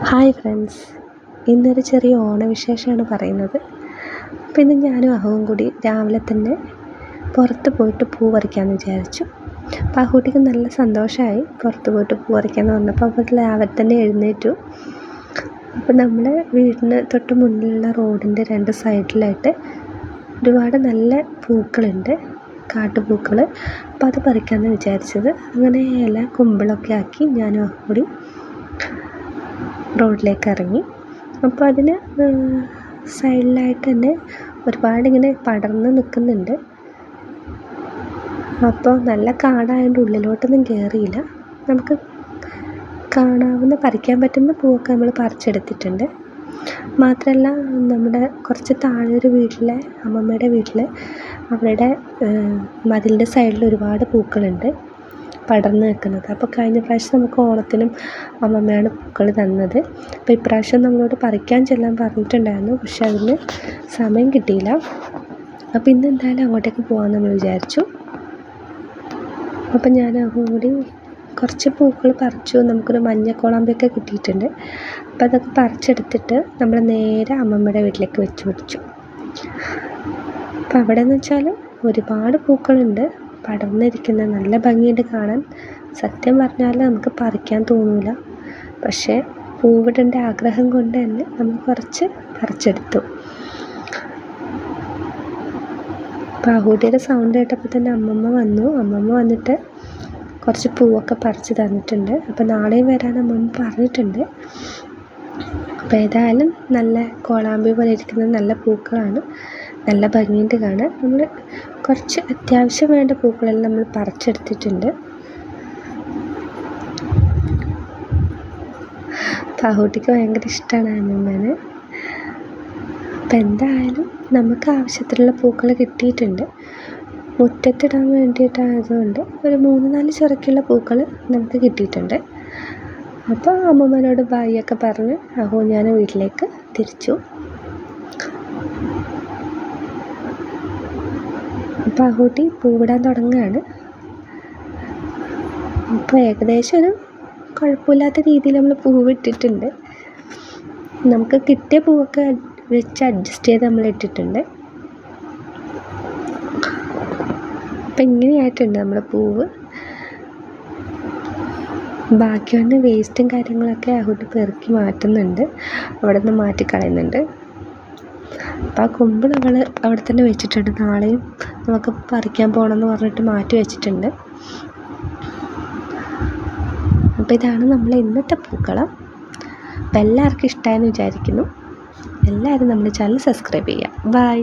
Hi friends, ഇന്നൊരു ചെറിയ ഓണവിശേഷമാണ് പറയുന്നത്. അപ്പോൾ ഇന്ന് ഞാനും അഹവും കൂടി രാവിലെ തന്നെ പുറത്ത് പോയിട്ട് പൂ പറിക്കാമെന്ന് വിചാരിച്ചു. അപ്പോൾ ആ കുട്ടിക്ക് നല്ല സന്തോഷമായി പുറത്ത് പോയിട്ട് പൂ പറിക്കാമെന്ന് പറഞ്ഞപ്പോൾ അവർ രാവിലെ തന്നെ എഴുന്നേറ്റു. അപ്പോൾ നമ്മുടെ വീടിന് തൊട്ട് മുന്നിലുള്ള റോഡിൻ്റെ രണ്ട് സൈഡിലായിട്ട് ഒരുപാട് നല്ല പൂക്കളുണ്ട്, കാട്ടുപൂക്കൾ. അപ്പോൾ അത് പറിക്കാമെന്ന് വിചാരിച്ചത്. അങ്ങനെ ഇല കുമ്പിളൊക്കെ ആക്കി ഞാനും അഹവും കൂടി റോഡിലേക്ക് ഇറങ്ങി. അപ്പോൾ അതിന് സൈഡിലായിട്ട് തന്നെ ഒരുപാട് ഇങ്ങനെ പടർന്ന് നിൽക്കുന്നുണ്ട്. അപ്പോൾ നല്ല കാടായതുകൊണ്ട് ഉള്ളിലോട്ടൊന്നും കയറിയില്ല. നമുക്ക് കാണാവുന്ന പറിക്കാൻ പറ്റുന്ന പൂവൊക്കെ നമ്മൾ പറിച്ചെടുത്തിട്ടുണ്ട്. മാത്രമല്ല, നമ്മുടെ കുറച്ച് താഴെ ഒരു വീട്ടിലെ അമ്മമ്മയുടെ വീട്ടിൽ അവരുടെ മതിലിൻ്റെ സൈഡിൽ ഒരുപാട് പൂക്കളുണ്ട് പടർന്ന് നിൽക്കുന്നത്. അപ്പോൾ കഴിഞ്ഞ പ്രാവശ്യം നമുക്ക് ഓണത്തിനും അമ്മമ്മയാണ് പൂക്കൾ തന്നത്. അപ്പോൾ ഇപ്രാവശ്യം നമ്മളോട് പറിക്കാൻ ചെല്ലാൻ പറഞ്ഞിട്ടുണ്ടായിരുന്നു, പക്ഷെ അതിന് സമയം കിട്ടിയില്ല. അപ്പോൾ ഇന്ന് എന്തായാലും അങ്ങോട്ടേക്ക് പോകാമെന്ന് നമ്മൾ വിചാരിച്ചു. അപ്പം ഞാൻ കൂടി കുറച്ച് പൂക്കൾ പറിച്ചു. നമുക്കൊരു മഞ്ഞ കോളാമ്പിയൊക്കെ കിട്ടിയിട്ടുണ്ട്. അപ്പോൾ അതൊക്കെ പറിച്ചെടുത്തിട്ട് നമ്മൾ നേരെ അമ്മമ്മയുടെ വീട്ടിലേക്ക് വെച്ച് പിടിച്ചു. അപ്പോൾ അവിടെ എന്ന് വെച്ചാൽ ഒരുപാട് പൂക്കളുണ്ട് പടർന്നിരിക്കുന്നത്. നല്ല ഭംഗിയുണ്ട് കാണാൻ. സത്യം പറഞ്ഞാൽ നമുക്ക് പറിക്കാൻ തോന്നില്ല, പക്ഷേ പൂവിടേണ്ട ആഗ്രഹം കൊണ്ട് തന്നെ നമ്മൾ കുറച്ച് പറിച്ചെടുത്തു. പാഹൂട്ടിയുടെ സൗണ്ട് കേട്ടപ്പോൾ തന്നെ അമ്മമ്മ വന്നു. അമ്മമ്മ വന്നിട്ട് കുറച്ച് പൂവൊക്കെ പറിച്ച് തന്നിട്ടുണ്ട്. അപ്പോൾ നാളെയും വരാൻ അമ്മമ്മ പറഞ്ഞിട്ടുണ്ട്. അപ്പോൾ ഏതായാലും നല്ല കോളാമ്പി പോലെ ഇരിക്കുന്ന നല്ല പൂക്കളാണ്, നല്ല ഭംഗിയുണ്ട് കാണാൻ. നമ്മൾ കുറച്ച് അത്യാവശ്യം വേണ്ട പൂക്കളെല്ലാം നമ്മൾ പറിച്ചെടുത്തിട്ടുണ്ട്. പാഹൂട്ടിക്ക് ഭയങ്കര ഇഷ്ടമാണ് അമ്മമ്മേനെ. അപ്പം എന്തായാലും നമുക്ക് ആവശ്യത്തിലുള്ള പൂക്കൾ കിട്ടിയിട്ടുണ്ട്. മുറ്റത്തിടാൻ വേണ്ടിയിട്ടായതുകൊണ്ട് ഒരു 3-4 ചുരക്കുള്ള പൂക്കൾ നമുക്ക് കിട്ടിയിട്ടുണ്ട്. അപ്പോൾ അമ്മമ്മേനോട് ബായിയൊക്കെ പറഞ്ഞ് ഞാൻ വീട്ടിലേക്ക് തിരിച്ചു. അപ്പോൾ ആഹൂട്ടി പൂവിടാൻ തുടങ്ങുകയാണ്. അപ്പോൾ ഏകദേശം ഒരു കുഴപ്പമില്ലാത്ത രീതിയിൽ നമ്മൾ പൂവിട്ടിട്ടുണ്ട്. നമുക്ക് കിട്ടിയ പൂവൊക്കെ വെച്ച് അഡ്ജസ്റ്റ് ചെയ്ത് നമ്മൾ ഇട്ടിട്ടുണ്ട്. അപ്പം ഇങ്ങനെയായിട്ടുണ്ട് നമ്മുടെ പൂവ്. ബാക്കി വന്ന് വേസ്റ്റും കാര്യങ്ങളൊക്കെ ആഹൂട്ടി പെറുക്കി മാറ്റുന്നുണ്ട്, അവിടെ നിന്ന് മാറ്റിക്കളയുന്നുണ്ട്. അപ്പോൾ ആ കൊമ്പ് നമ്മൾ അവിടെ തന്നെ വെച്ചിട്ടുണ്ട്. നാളെയും നമുക്ക് പറിക്കാൻ പോകണമെന്ന് പറഞ്ഞിട്ട് മാറ്റി വെച്ചിട്ടുണ്ട്. അപ്പോൾ ഇതാണ് നമ്മൾ ഇന്നത്തെ പൂക്കളം. അപ്പോൾ എല്ലാവർക്കും ഇഷ്ടമായെന്ന് വിചാരിക്കുന്നു. എല്ലാവരും നമ്മുടെ ചാനൽ സബ്സ്ക്രൈബ് ചെയ്യുക. ബൈ.